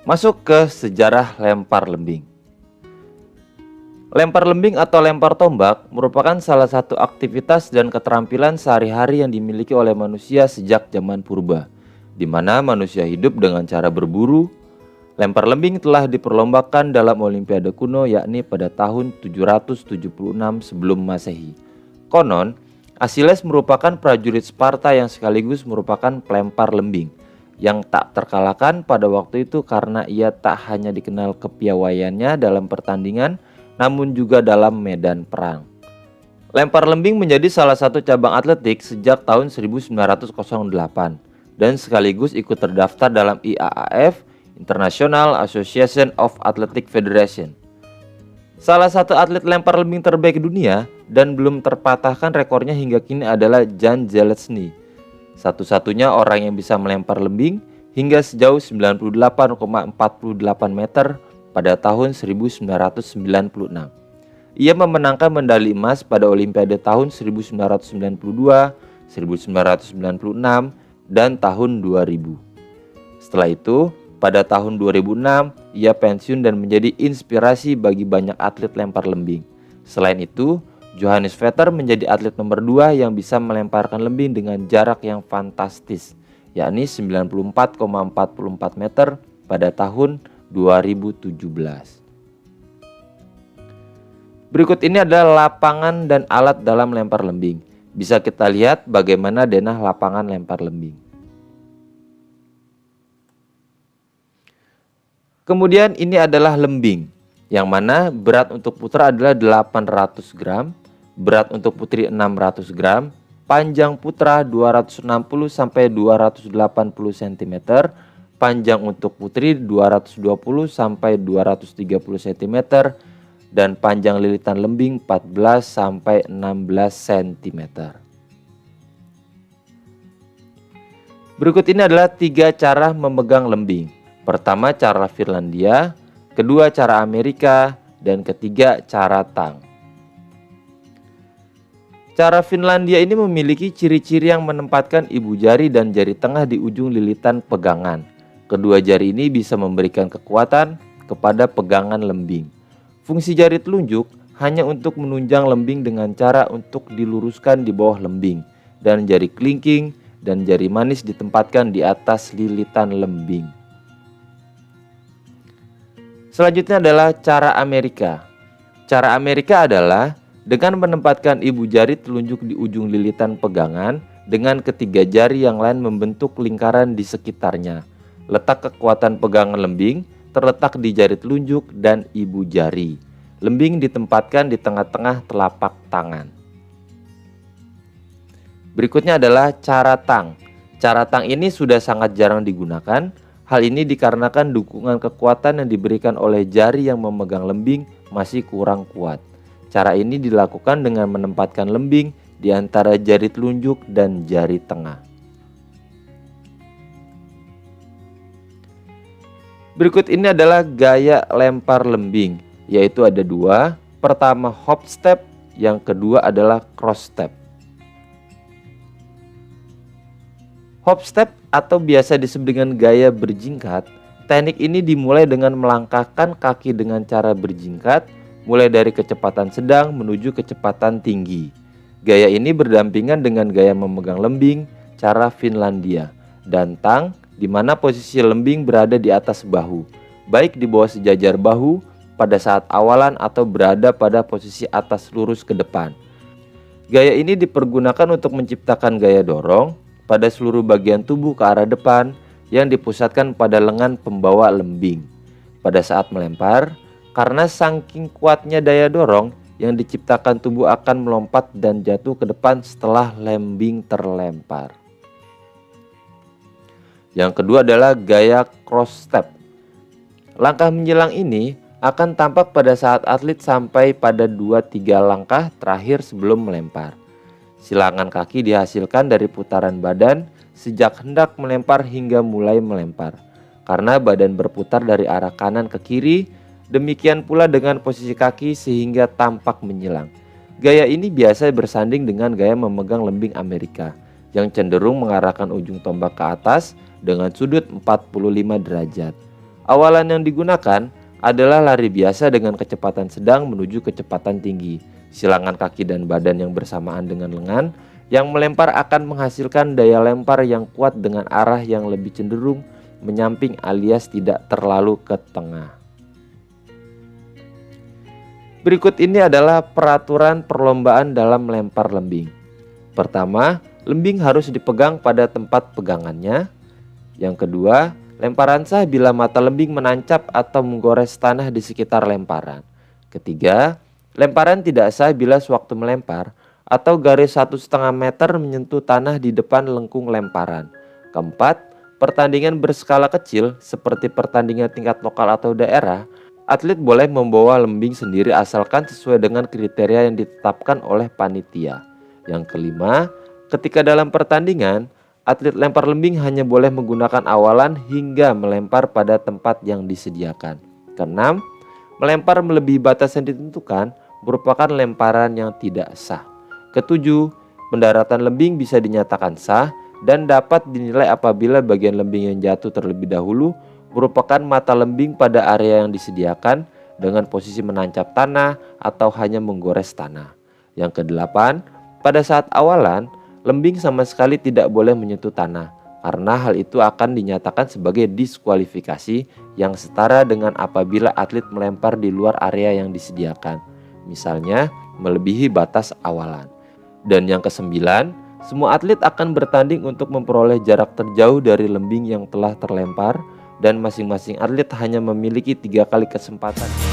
Masuk ke sejarah lempar lembing. Lempar lembing atau lempar tombak merupakan salah satu aktivitas dan keterampilan sehari-hari yang dimiliki oleh manusia sejak zaman purba, di mana manusia hidup dengan cara berburu. Lempar lembing telah diperlombakan dalam Olimpiade kuno, yakni pada tahun 776 sebelum Masehi. Konon, Achilles merupakan prajurit Sparta yang sekaligus merupakan pelempar lembing yang tak terkalahkan pada waktu itu karena ia tak hanya dikenal kepiawaiannya dalam pertandingan, namun juga dalam medan perang. Lempar lembing menjadi salah satu cabang atletik sejak tahun 1908 dan sekaligus ikut terdaftar dalam IAAF, International Association of Athletic Federation. Salah satu atlet lempar lembing terbaik dunia dan belum terpatahkan rekornya hingga kini adalah Jan Zelezny, satu-satunya orang yang bisa melempar lembing hingga sejauh 98,48 meter pada tahun 1996. Ia memenangkan medali emas pada Olimpiade tahun 1992, 1996, dan tahun 2000. Setelah itu, pada tahun 2006, ia pensiun dan menjadi inspirasi bagi banyak atlet lempar lembing. Selain itu, Johannes Vetter menjadi atlet nomor 2 yang bisa melemparkan lembing dengan jarak yang fantastis, yakni 94,44 meter pada tahun 2017. Berikut ini adalah lapangan dan alat dalam lempar lembing. Bisa kita lihat bagaimana denah lapangan lempar lembing. Kemudian ini adalah lembing, yang mana berat untuk putra adalah 800 gram, berat untuk putri 600 gram, panjang putra 260 sampai 280 cm, panjang untuk putri 220 sampai 230 cm, dan panjang lilitan lembing 14 sampai 16 cm. Berikut ini adalah 3 cara memegang lembing. Pertama, cara Finlandia, kedua, cara Amerika, dan ketiga, cara tang. Cara Finlandia ini memiliki ciri-ciri yang menempatkan ibu jari dan jari tengah di ujung lilitan pegangan. Kedua jari ini bisa memberikan kekuatan kepada pegangan lembing. Fungsi jari telunjuk hanya untuk menunjang lembing dengan cara untuk diluruskan di bawah lembing, dan jari kelingking dan jari manis ditempatkan di atas lilitan lembing. Selanjutnya adalah cara Amerika. Cara Amerika adalah dengan menempatkan ibu jari telunjuk di ujung lilitan pegangan dengan ketiga jari yang lain membentuk lingkaran di sekitarnya. Letak kekuatan pegangan lembing terletak di jari telunjuk dan ibu jari. Lembing ditempatkan di tengah-tengah telapak tangan. Berikutnya adalah cara tang. Cara tang ini sudah sangat jarang digunakan. Hal ini dikarenakan dukungan kekuatan yang diberikan oleh jari yang memegang lembing masih kurang kuat. Cara ini dilakukan dengan menempatkan lembing di antara jari telunjuk dan jari tengah. Berikut ini adalah gaya lempar lembing, yaitu ada 2. Pertama hop step, yang kedua adalah cross step. Hop step atau biasa disebut dengan gaya berjingkat. Teknik ini dimulai dengan melangkahkan kaki dengan cara berjingkat, mulai dari kecepatan sedang menuju kecepatan tinggi. Gaya ini berdampingan dengan gaya memegang lembing, cara Finlandia, dan tang, di mana posisi lembing berada di atas bahu, baik di bawah sejajar bahu pada saat awalan atau berada pada posisi atas lurus ke depan. Gaya ini dipergunakan untuk menciptakan gaya dorong pada seluruh bagian tubuh ke arah depan yang dipusatkan pada lengan pembawa lembing pada saat melempar, karena saking kuatnya daya dorong yang diciptakan tubuh akan melompat dan jatuh ke depan setelah lembing terlempar. Yang kedua adalah gaya cross step. Langkah menyilang ini akan tampak pada saat atlet sampai pada 2-3 langkah terakhir sebelum melempar. Silangan kaki dihasilkan dari putaran badan sejak hendak melempar hingga mulai melempar. Karena badan berputar dari arah kanan ke kiri, demikian pula dengan posisi kaki sehingga tampak menyilang. Gaya ini biasa bersanding dengan gaya memegang lembing Amerika yang cenderung mengarahkan ujung tombak ke atas dengan sudut 45 derajat. Awalan yang digunakan adalah lari biasa dengan kecepatan sedang menuju kecepatan tinggi. Silangan kaki dan badan yang bersamaan dengan lengan yang melempar akan menghasilkan daya lempar yang kuat dengan arah yang lebih cenderung menyamping alias tidak terlalu ke tengah. Berikut ini adalah peraturan perlombaan dalam melempar lembing. Pertama, lembing harus dipegang pada tempat pegangannya. Yang kedua, lemparan sah bila mata lembing menancap atau menggores tanah di sekitar lemparan. Ketiga, lemparan tidak sah bila sewaktu melempar atau garis 1,5 meter menyentuh tanah di depan lengkung lemparan. Keempat, pertandingan berskala kecil seperti pertandingan tingkat lokal atau daerah, atlet boleh membawa lembing sendiri asalkan sesuai dengan kriteria yang ditetapkan oleh panitia. Yang kelima, ketika dalam pertandingan, atlet lempar lembing hanya boleh menggunakan awalan hingga melempar pada tempat yang disediakan. Keenam, melempar melebihi batas yang ditentukan merupakan lemparan yang tidak sah. Ketujuh, pendaratan lembing bisa dinyatakan sah dan dapat dinilai apabila bagian lembing yang jatuh terlebih dahulu merupakan mata lembing pada area yang disediakan dengan posisi menancap tanah atau hanya menggores tanah. Yang kedelapan, pada saat awalan, lembing sama sekali tidak boleh menyentuh tanah, karena hal itu akan dinyatakan sebagai diskualifikasi yang setara dengan apabila atlet melempar di luar area yang disediakan, misalnya melebihi batas awalan. Dan yang kesembilan, semua atlet akan bertanding untuk memperoleh jarak terjauh dari lembing yang telah terlempar, dan masing-masing atlet hanya memiliki 3 kali kesempatan.